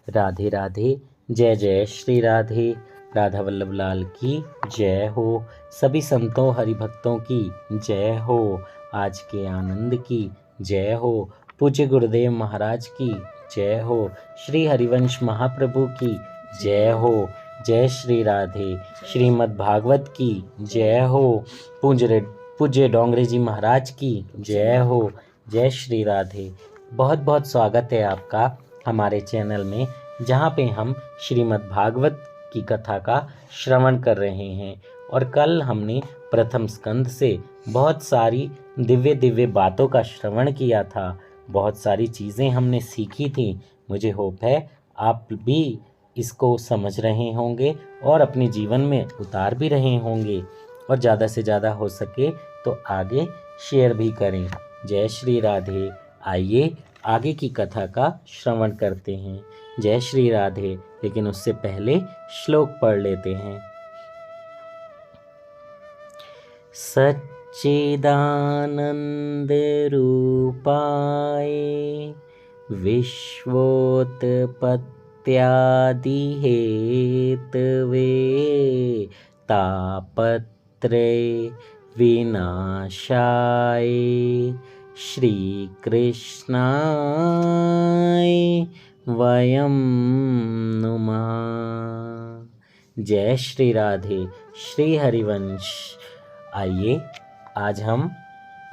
राधे राधे। जय जय श्री राधे। राधा वल्लभ लाल की जय हो। सभी संतों हरिभक्तों की जय हो। आज के आनंद की जय हो। पूज्य गुरुदेव महाराज की जय हो। श्री हरिवंश महाप्रभु की जय हो। जय श्री राधे। श्रीमद् भागवत की जय हो। पूज्य डोंगरे जी महाराज की जय हो। जय श्री राधे। बहुत बहुत स्वागत है आपका हमारे चैनल में, जहाँ पे हम श्रीमद् भागवत की कथा का श्रवण कर रहे हैं। और कल हमने प्रथम स्कंद से बहुत सारी दिव्य दिव्य बातों का श्रवण किया था। बहुत सारी चीज़ें हमने सीखी थी। मुझे होप है आप भी इसको समझ रहे होंगे और अपने जीवन में उतार भी रहे होंगे, और ज़्यादा से ज़्यादा हो सके तो आगे शेयर भी करें। जय श्री राधे। आइए आगे की कथा का श्रवण करते हैं। जय श्री राधे। लेकिन उससे पहले श्लोक पढ़ लेते हैं। सच्चिदानंद रूपाय विश्वोत्पत्त्यादि हेतवे तापत्रय विनाशाय श्री कृष्णाय वयं नुमः। जय श्री राधे। श्री हरिवंश। आइए आज हम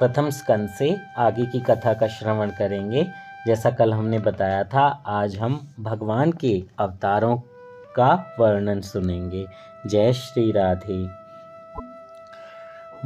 प्रथम स्कंद से आगे की कथा का श्रवण करेंगे। जैसा कल हमने बताया था, आज हम भगवान के अवतारों का वर्णन सुनेंगे। जय श्री राधे।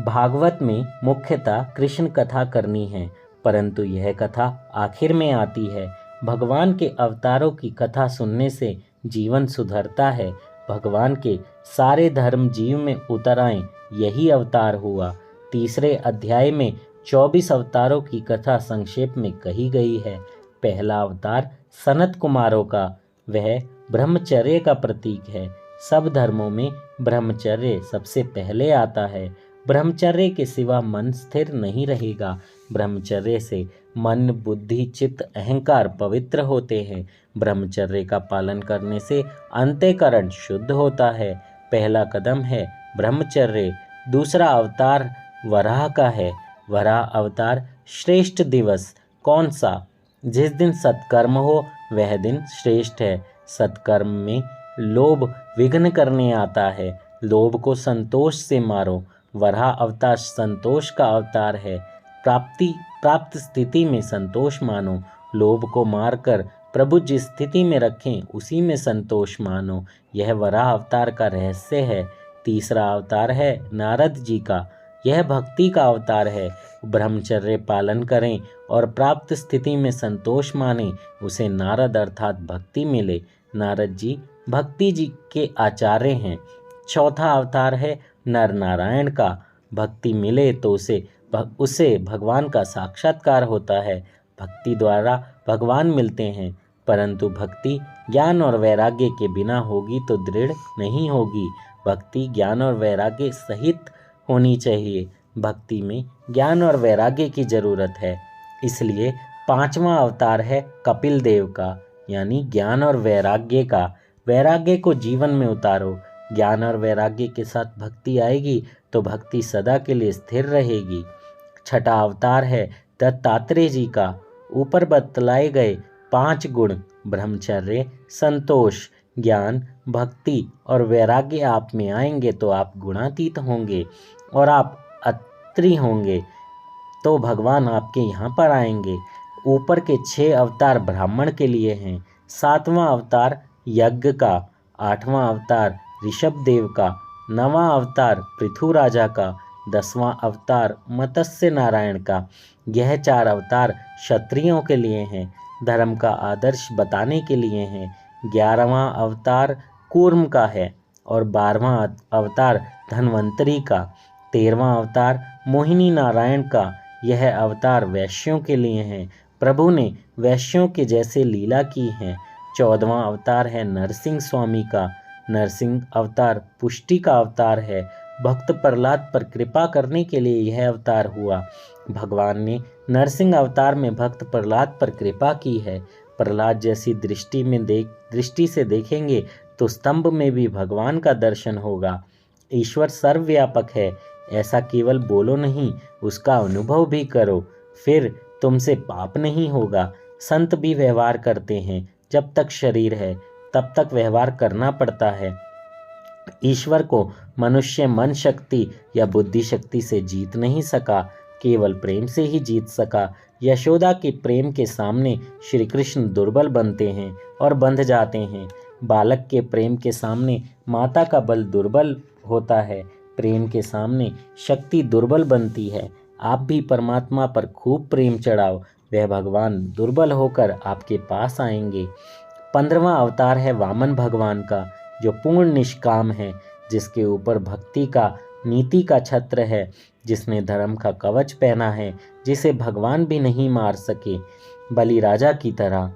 भागवत में मुख्यतः कृष्ण कथा करनी है, परंतु यह कथा आखिर में आती है। भगवान के अवतारों की कथा सुनने से जीवन सुधरता है। भगवान के सारे धर्म जीव में उतर आए, यही अवतार हुआ। तीसरे अध्याय में 24 अवतारों की कथा संक्षेप में कही गई है। पहला अवतार सनत कुमारों का, वह ब्रह्मचर्य का प्रतीक है। सब धर्मों में ब्रह्मचर्य सबसे पहले आता है। ब्रह्मचर्य के सिवा मन स्थिर नहीं रहेगा। ब्रह्मचर्य से मन, बुद्धि, चित्त, अहंकार पवित्र होते हैं। ब्रह्मचर्य का पालन करने से अंतःकरण शुद्ध होता है। पहला कदम है ब्रह्मचर्य। दूसरा अवतार वराह का है। वराह अवतार श्रेष्ठ दिवस कौन सा? जिस दिन सत्कर्म हो वह दिन श्रेष्ठ है। सत्कर्म में लोभ विघ्न करने आता है। लोभ को संतोष से मारो। वराह अवतार संतोष का अवतार है। प्राप्त स्थिति में संतोष मानो। लोभ को मारकर प्रभु जिस स्थिति में रखें उसी में संतोष मानो। यह वराह अवतार का रहस्य है। तीसरा अवतार है नारद जी का। यह भक्ति का अवतार है। ब्रह्मचर्य पालन करें और प्राप्त स्थिति में संतोष माने, उसे नारद अर्थात भक्ति मिले। नारद जी भक्ति जी के आचार्य हैं। चौथा अवतार है नर नारायण का। भक्ति मिले तो उसे भगवान का साक्षात्कार होता है। भक्ति द्वारा भगवान मिलते हैं, परंतु भक्ति ज्ञान और वैराग्य के बिना होगी तो दृढ़ नहीं होगी। भक्ति ज्ञान और वैराग्य सहित होनी चाहिए। भक्ति में ज्ञान और वैराग्य की जरूरत है। इसलिए पांचवा अवतार है कपिल देव का, यानी ज्ञान और वैराग्य का। वैराग्य को जीवन में उतारो। ज्ञान और वैराग्य के साथ भक्ति आएगी तो भक्ति सदा के लिए स्थिर रहेगी। छठा अवतार है दत्तात्रेय जी का। ऊपर बतलाए गए 5 गुण ब्रह्मचर्य, संतोष, ज्ञान, भक्ति और वैराग्य आप में आएंगे तो आप गुणातीत होंगे, और आप अत्रि होंगे तो भगवान आपके यहाँ पर आएंगे। ऊपर के 6 अवतार ब्राह्मण के लिए हैं। 7वां अवतार यज्ञ का, 8वां अवतार ऋषभ देव का, 9वां अवतार पृथु राजा का, 10वां अवतार मत्स्य नारायण का। यह 4 अवतार क्षत्रियों के लिए हैं, धर्म का आदर्श बताने के लिए हैं। 11वां अवतार कूर्म का है और 12वां अवतार धन्वंतरी का। 13वां अवतार मोहिनी नारायण का। यह अवतार वैश्यों के लिए हैं। प्रभु ने वैश्यों के जैसे लीला की है। 14वां अवतार है नरसिंह स्वामी का। नरसिंह अवतार पुष्टि का अवतार है। भक्त प्रहलाद पर कृपा करने के लिए यह अवतार हुआ। भगवान ने नरसिंह अवतार में भक्त प्रहलाद पर कृपा की है। प्रहलाद जैसी दृष्टि से देखेंगे तो स्तंभ में भी भगवान का दर्शन होगा। ईश्वर सर्वव्यापक है, ऐसा केवल बोलो नहीं, उसका अनुभव भी करो, फिर तुमसे पाप नहीं होगा। संत भी व्यवहार करते हैं, जब तक शरीर है तब तक व्यवहार करना पड़ता है। ईश्वर को मनुष्य मन शक्ति या बुद्धि शक्ति से जीत नहीं सका, केवल प्रेम से ही जीत सका। यशोदा के प्रेम के सामने श्री कृष्ण दुर्बल बनते हैं और बंध जाते हैं। बालक के प्रेम के सामने माता का बल दुर्बल होता है, प्रेम के सामने शक्ति दुर्बल बनती है। आप भी परमात्मा पर खूब प्रेम चढ़ाओ, वह भगवान दुर्बल होकर आपके पास आएंगे। 15वां अवतार है वामन भगवान का, जो पूर्ण निष्काम है, जिसके ऊपर भक्ति का नीति का छत्र है, जिसने धर्म का कवच पहना है, जिसे भगवान भी नहीं मार सके बलि राजा की तरह।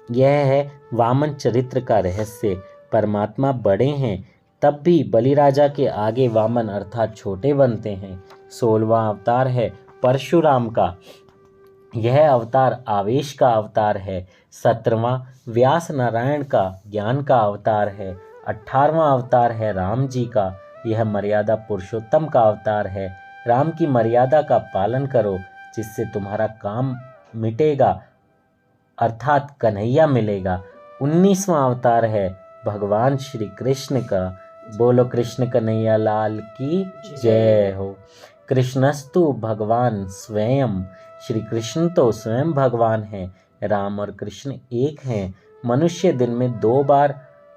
यह है वामन चरित्र का रहस्य। परमात्मा बड़े हैं तब भी बलि राजा के आगे वामन अर्थात छोटे बनते हैं। 16वां अवतार है परशुराम का। यह अवतार आवेश का अवतार है। 17वां व्यास नारायण का ज्ञान का अवतार है। 18वां अवतार है राम जी का। यह मर्यादा पुरुषोत्तम का अवतार है। राम की मर्यादा का पालन करो, जिससे तुम्हारा काम मिटेगा अर्थात कन्हैया मिलेगा। 19वां अवतार है भगवान श्री कृष्ण का। बोलो कृष्ण कन्हैया लाल की जय हो। कृष्णस्तु भगवान स्वयं। श्री कृष्ण तो स्वयं भगवान हैं। राम और कृष्ण एक हैं। मनुष्य दिन में 2 बार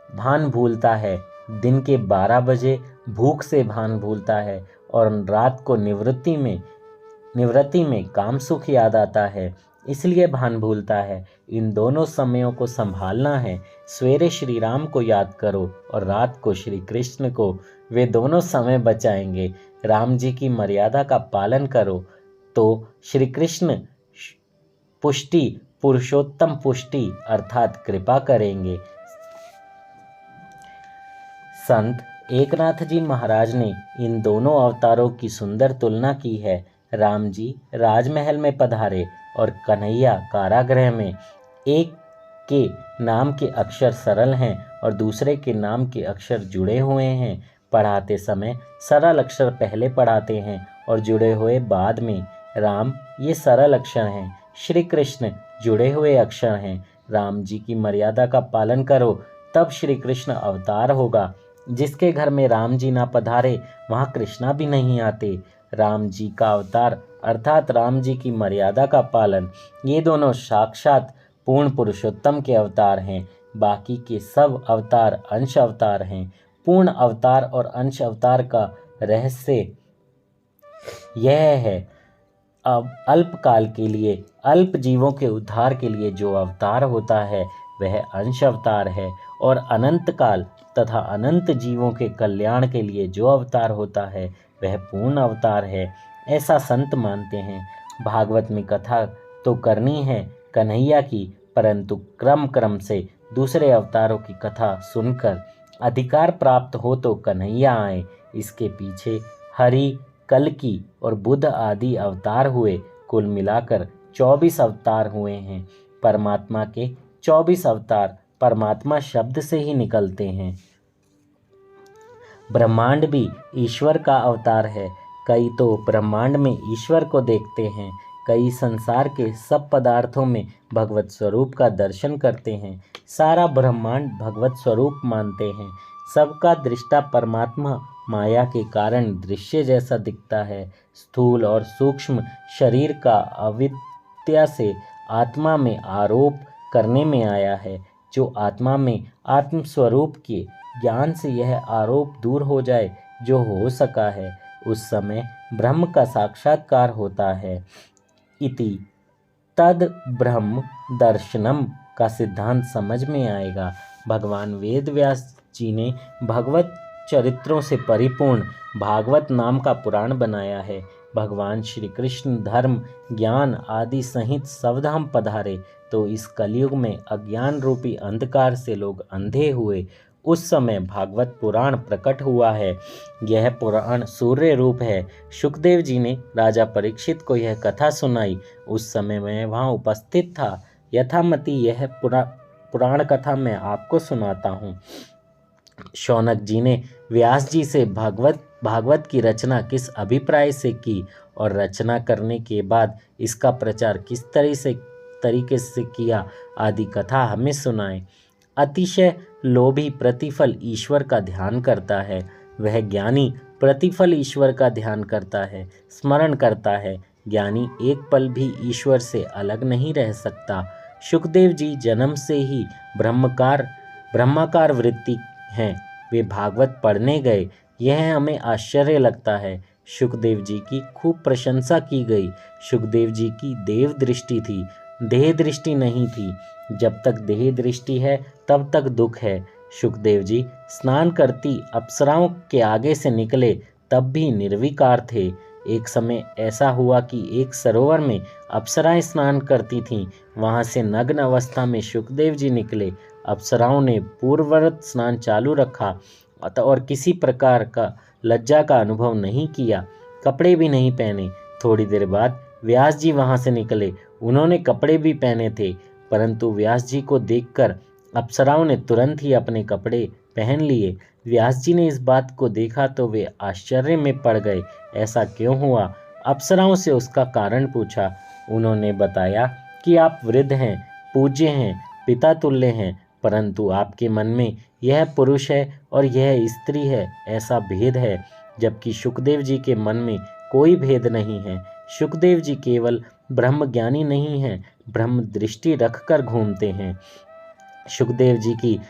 भान भूलता है। दिन के 12 बजे भूख से भान भूलता है और रात को निवृत्ति में काम सुख याद आता है, इसलिए भान भूलता है। इन दोनों समयों को संभालना है। सवेरे श्री राम को याद करो और रात को श्री कृष्ण को, वे दोनों समय बचाएंगे। राम जी की मर्यादा का पालन करो तो श्री कृष्ण पुष्टि पुरुषोत्तम पुष्टि अर्थात कृपा करेंगे। संत एकनाथ जी महाराज ने इन दोनों अवतारों की सुंदर तुलना की है। राम जी राजमहल में पधारे और कन्हैया कारागृह में। एक के नाम के अक्षर सरल हैं और दूसरे के नाम के अक्षर जुड़े हुए हैं। पढ़ाते समय सरल अक्षर पहले पढ़ाते हैं और जुड़े हुए बाद में। राम ये सरल अक्षर हैं, श्री कृष्ण जुड़े हुए अक्षर हैं। राम जी की मर्यादा का पालन करो, तब श्री कृष्ण अवतार होगा। जिसके घर में राम जी ना पधारे वहाँ कृष्णा भी नहीं आते। राम जी का अवतार अर्थात राम जी की मर्यादा का पालन, ये दोनों साक्षात पूर्ण पुरुषोत्तम के अवतार हैं। बाकी के सब अवतार अंश अवतार हैं। पूर्ण अवतार और अंश अवतार का रहस्य यह है, अब अल्पकाल के लिए अल्प जीवों के उद्धार के लिए जो अवतार होता है वह अंश अवतार है, और अनंत काल तथा अनंत जीवों के कल्याण के लिए जो अवतार होता है वह पूर्ण अवतार है। ऐसा संत मानते हैं। भागवत में कथा तो करनी है कन्हैया की, परंतु क्रम से दूसरे अवतारों की कथा सुनकर अधिकार प्राप्त हो तो कन्हैया आए। इसके पीछे हरि, कल्कि और बुद्ध आदि अवतार हुए। कुल मिलाकर 24 अवतार हुए हैं। परमात्मा के 24 अवतार परमात्मा शब्द से ही निकलते हैं। ब्रह्मांड भी ईश्वर का अवतार है। कई तो ब्रह्मांड में ईश्वर को देखते हैं, कई संसार के सब पदार्थों में भगवत स्वरूप का दर्शन करते हैं। सारा ब्रह्मांड भगवत स्वरूप मानते हैं। सबका दृष्टा परमात्मा माया के कारण दृश्य जैसा दिखता है। स्थूल और सूक्ष्म शरीर का अविद्या से आत्मा में आरोप करने में आया है। जो आत्मा में आत्म स्वरूप के ज्ञान से यह आरोप दूर हो जाए, जो हो सका है, उस समय ब्रह्म का साक्षात्कार होता है। इति तद ब्रह्म दर्शनम का सिद्धांत समझ में आएगा। भगवान वेद व्यास जी ने भगवत चरित्रों से परिपूर्ण भागवत नाम का पुराण बनाया है। भगवान श्री कृष्ण धर्म, ज्ञान आदि सहित सवधाम पधारे तो इस कलयुग में अज्ञान रूपी अंधकार से लोग अंधे हुए। उस समय भागवत पुराण प्रकट हुआ है। यह पुराण सूर्य रूप है। शुकदेव जी ने राजा परीक्षित को यह कथा सुनाई। उस समय मैं वहाँ उपस्थित था। यथामति यह पुराण कथा मैं आपको सुनाता हूँ। शौनक जी ने व्यास जी से भागवत की रचना किस अभिप्राय से की और रचना करने के बाद इसका प्रचार किस तरीके से किया आदि कथा हमें सुनाए। अतिशय लोभी प्रतिफल ईश्वर का ध्यान करता है, वह ज्ञानी प्रतिफल ईश्वर का ध्यान करता है, स्मरण करता है। ज्ञानी एक पल भी ईश्वर से अलग नहीं रह सकता। शुकदेव जी जन्म से ही ब्रह्माकार वृत्ति हैं। वे भागवत पढ़ने गए, यह हमें आश्चर्य लगता है। शुकदेव जी की खूब प्रशंसा की गई। शुकदेव जी की देव दृष्टि थी, देह दृष्टि नहीं थी। जब तक देह दृष्टि है तब तक दुख है। शुकदेव जी स्नान करती अप्सराओं के आगे से निकले तब भी निर्विकार थे। एक समय ऐसा हुआ कि एक सरोवर में अप्सराएं स्नान करती थीं। वहां से नग्न अवस्था में शुकदेव जी निकले। अप्सराओं ने पूर्ववत स्नान चालू रखा और किसी प्रकार का लज्जा का अनुभव नहीं किया, कपड़े भी नहीं पहने। थोड़ी देर बाद व्यास जी वहां से निकले। उन्होंने कपड़े भी पहने थे, परंतु व्यास जी को देखकर अप्सराओं ने तुरंत ही अपने कपड़े पहन लिए। व्यास जी ने इस बात को देखा तो वे आश्चर्य में पड़ गए। ऐसा क्यों हुआ? अप्सराओं से उसका कारण पूछा। उन्होंने बताया कि आप वृद्ध हैं, पूज्य हैं, पिता तुल्य हैं, परंतु आपके मन में यह पुरुष है और यह स्त्री है, ऐसा भेद है, जबकि शुकदेव जी के मन में कोई भेद नहीं है। शुकदेव जी केवल ब्रह्मज्ञानी नहीं हैं, ब्रह्म दृष्टि रखकर घूमते हैं। शुकदेव जी की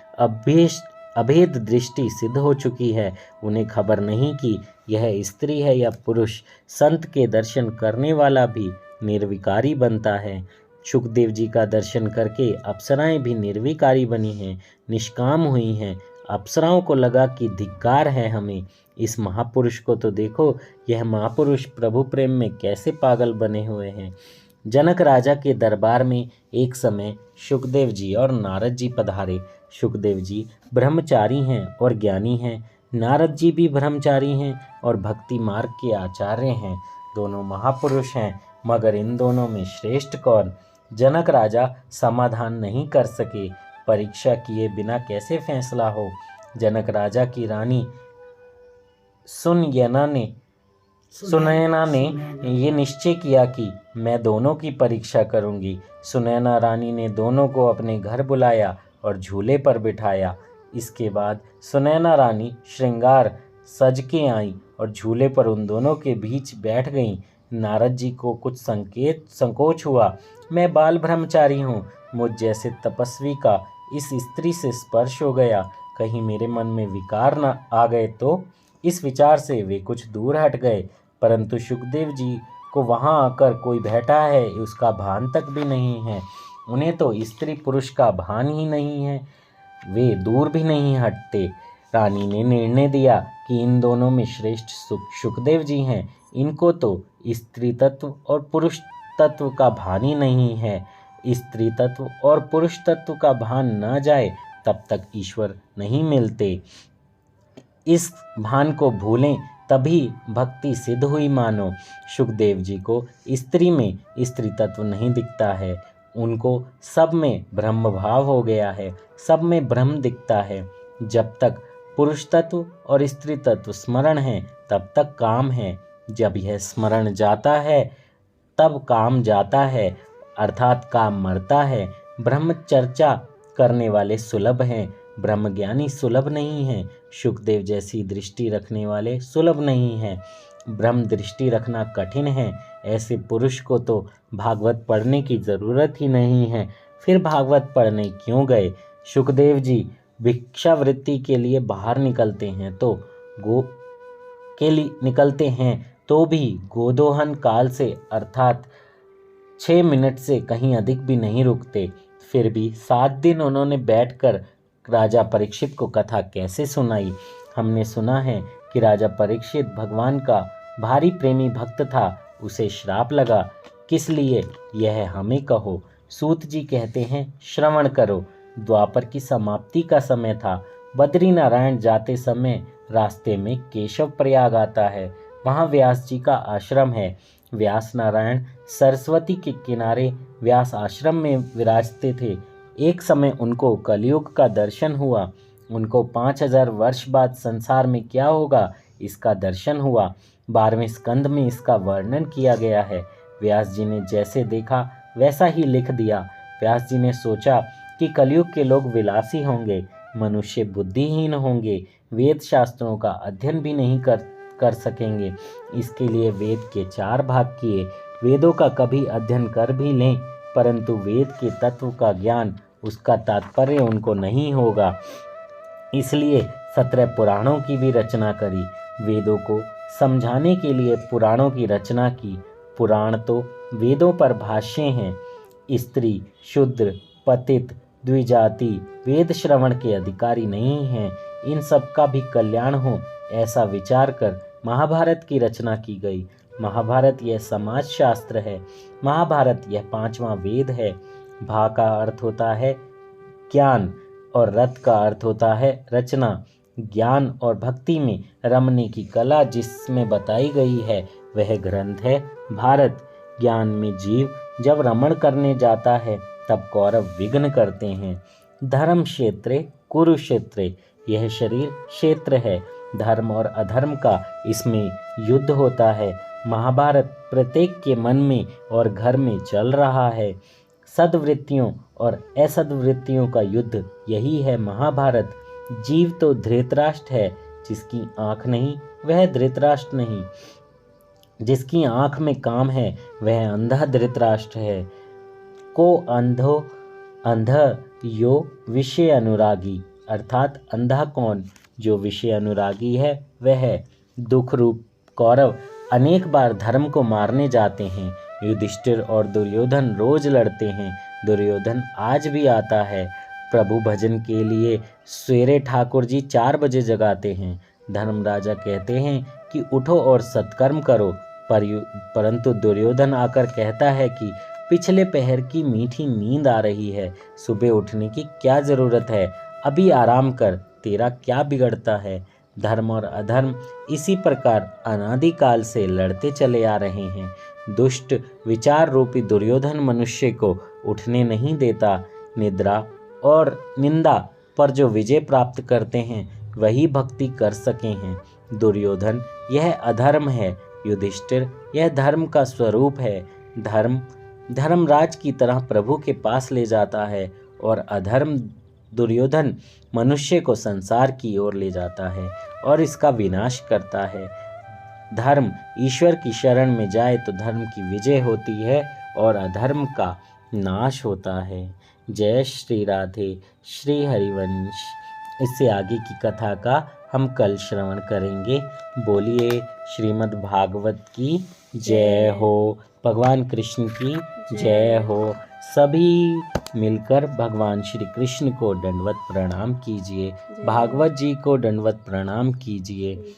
अभेद दृष्टि सिद्ध हो चुकी है। उन्हें खबर नहीं कि यह स्त्री है या पुरुष। संत के दर्शन करने वाला भी निर्विकारी बनता है। शुकदेव जी का दर्शन करके अप्सराएं भी निर्विकारी बनी हैं, निष्काम हुई हैं। अप्सराओं को लगा कि धिक्कार है हमें, इस महापुरुष को तो देखो, यह महापुरुष प्रभु प्रेम में कैसे पागल बने हुए हैं। जनक राजा के दरबार में एक समय शुकदेव जी और नारद जी पधारे। शुकदेव जी ब्रह्मचारी हैं और ज्ञानी हैं, नारद जी भी ब्रह्मचारी हैं और भक्ति मार्ग के आचार्य हैं। दोनों महापुरुष हैं, मगर इन दोनों में श्रेष्ठ कौन? जनक राजा समाधान नहीं कर सके। परीक्षा किए बिना कैसे फैसला हो? जनक राजा की रानी सुनयना ने ये निश्चय किया कि मैं दोनों की परीक्षा करूंगी। सुनयना रानी ने दोनों को अपने घर बुलाया और झूले पर बिठाया। इसके बाद सुनैना रानी श्रृंगार सज के आई और झूले पर उन दोनों के बीच बैठ गईं। नारद जी को कुछ संकोच हुआ। मैं बाल ब्रह्मचारी हूँ, मुझ जैसे तपस्वी का इस स्त्री से स्पर्श हो गया, कहीं मेरे मन में विकार न आ गए तो? इस विचार से वे कुछ दूर हट गए, परंतु शुकदेव जी को वहां आकर कोई बैठा है उसका भान तक भी नहीं है। उन्हें तो स्त्री पुरुष का भान ही नहीं है, वे दूर भी नहीं हटते। रानी ने निर्णय दिया कि इन दोनों में श्रेष्ठ शुकदेव जी हैं। इनको तो स्त्री तत्व और पुरुष तत्व का भान ही नहीं है। स्त्री तत्व और पुरुष तत्व का भान न जाए तब तक ईश्वर नहीं मिलते। इस भान को भूलें तभी भक्ति सिद्ध हुई मानो। शुकदेव जी को स्त्री में स्त्री तत्व नहीं दिखता है, उनको सब में ब्रह्म भाव हो गया है, सब में ब्रह्म दिखता है। जब तक पुरुष तत्व और स्त्री तत्व स्मरण है तब तक काम है, जब यह स्मरण जाता है तब काम जाता है, अर्थात काम मरता है। ब्रह्म चर्चा करने वाले सुलभ हैं, ब्रह्मज्ञानी सुलभ नहीं हैं। शुकदेव जैसी दृष्टि रखने वाले सुलभ नहीं हैं। ब्रह्म दृष्टि रखना कठिन है। ऐसे पुरुष को तो भागवत पढ़ने की जरूरत ही नहीं है, फिर भागवत पढ़ने क्यों गए? शुकदेव जी भिक्षावृत्ति के लिए बाहर निकलते हैं तो भी गोदोहन काल से अर्थात 6 मिनट से कहीं अधिक भी नहीं रुकते। फिर भी 7 दिन उन्होंने बैठकर राजा परीक्षित को कथा कैसे सुनाई। हमने सुना है कि राजा परीक्षित भगवान का भारी प्रेमी भक्त था, उसे श्राप लगा। किस लिए, यह हमें कहो। सूत जी कहते हैं, श्रवण करो। द्वापर की समाप्ति का समय था। बद्री नारायण जाते समय रास्ते में केशव प्रयाग आता है, वहाँ व्यास जी का आश्रम है। व्यास नारायण सरस्वती के किनारे व्यास आश्रम में विराजते थे। एक समय उनको कलयुग का दर्शन हुआ। उनको 5000 वर्ष बाद संसार में क्या होगा इसका दर्शन हुआ। 12वें स्कंद में इसका वर्णन किया गया है। व्यास जी ने जैसे देखा वैसा ही लिख दिया। व्यास जी ने सोचा कि कलयुग के लोग विलासी होंगे, मनुष्य बुद्धिहीन होंगे, वेद शास्त्रों का अध्ययन भी नहीं कर सकेंगे। इसके लिए वेद के 4 भाग किए। वेदों का कभी अध्ययन कर भी लें, परंतु वेद के तत्व का ज्ञान, उसका तात्पर्य उनको नहीं होगा। इसलिए 17 पुराणों की भी रचना करी। वेदों को समझाने के लिए पुराणों की रचना की। पुराण तो वेदों पर भाष्य हैं। स्त्री, शूद्र, पतित, द्विजाति वेद श्रवण के अधिकारी नहीं हैं। इन सब का भी कल्याण हो, ऐसा विचार कर महाभारत की रचना की गई। महाभारत यह समाज शास्त्र है। महाभारत यह 5वां वेद है। भा का अर्थ होता है ज्ञान और रत का अर्थ होता है रचना। ज्ञान और भक्ति में रमने की कला जिसमें बताई गई है वह ग्रंथ है भारत। ज्ञान में जीव जब रमण करने जाता है तब कौरव विघ्न करते हैं। धर्म क्षेत्रे कुरुक्षेत्रे, यह शरीर क्षेत्र है। धर्म और अधर्म का इसमें युद्ध होता है। महाभारत प्रत्येक के मन में और घर में चल रहा है। सद्वृत्तियों और असद्वृत्तियों का युद्ध यही है महाभारत। जीव तो धृतराष्ट्र है, जिसकी आंख नहीं वह धृतराष्ट्र नहीं। जिसकी आंख में काम है वह अंधा धृतराष्ट्र है। को अंध यो विषय अनुरागी, अर्थात अंधा कौन, जो विषय अनुरागी है वह है। दुख रूप कौरव अनेक बार धर्म को मारने जाते हैं। युधिष्ठिर और दुर्योधन रोज लड़ते हैं। दुर्योधन आज भी आता है। प्रभु भजन के लिए सवेरे ठाकुर जी 4 बजे जगाते हैं। धर्मराजा कहते हैं कि उठो और सत्कर्म करो, परंतु दुर्योधन आकर कहता है कि पिछले पहर की मीठी नींद आ रही है, सुबह उठने की क्या ज़रूरत है, अभी आराम कर, तेरा क्या बिगड़ता है। धर्म और अधर्म इसी प्रकार अनादिकाल से लड़ते चले आ रहे हैं। दुष्ट विचार रूपी दुर्योधन मनुष्य को उठने नहीं देता। निद्रा और निंदा पर जो विजय प्राप्त करते हैं वही भक्ति कर सके हैं। दुर्योधन यह अधर्म है, युधिष्ठिर यह धर्म का स्वरूप है। धर्म धर्मराज की तरह प्रभु के पास ले जाता है और अधर्म दुर्योधन मनुष्य को संसार की ओर ले जाता है और इसका विनाश करता है। धर्म ईश्वर की शरण में जाए तो धर्म की विजय होती है और अधर्म का नाश होता है। जय श्री राधे। श्री हरिवंश। इससे आगे की कथा का हम कल श्रवण करेंगे। बोलिए श्रीमद् भागवत की जय हो। भगवान कृष्ण की जय हो। सभी मिलकर भगवान श्री कृष्ण को दंडवत प्रणाम कीजिए, भागवत जी को दंडवत प्रणाम कीजिए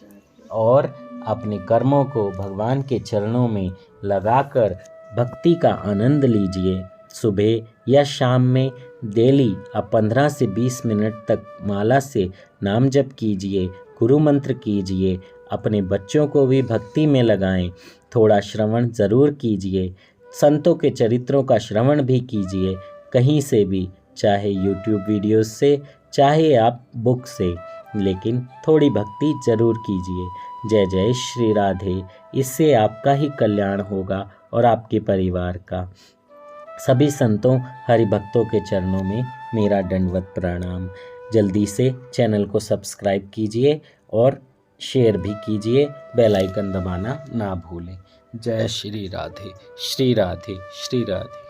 और अपने कर्मों को भगवान के चरणों में लगाकर भक्ति का आनंद लीजिए। सुबह या शाम में डेली आप 15 से 20 मिनट तक माला से नाम जप कीजिए, गुरु मंत्र कीजिए। अपने बच्चों को भी भक्ति में लगाएं। थोड़ा श्रवण ज़रूर कीजिए। संतों के चरित्रों का श्रवण भी कीजिए, कहीं से भी, चाहे यूट्यूब वीडियोस से, चाहे आप बुक से, लेकिन थोड़ी भक्ति ज़रूर कीजिए। जय जय श्री राधे। इससे आपका ही कल्याण होगा और आपके परिवार का। सभी संतों हरिभक्तों के चरणों में मेरा दंडवत प्रणाम। जल्दी से चैनल को सब्सक्राइब कीजिए और शेयर भी कीजिए, बेल आइकन दबाना ना भूलें। जय श्री राधे, श्री राधे, श्री राधे।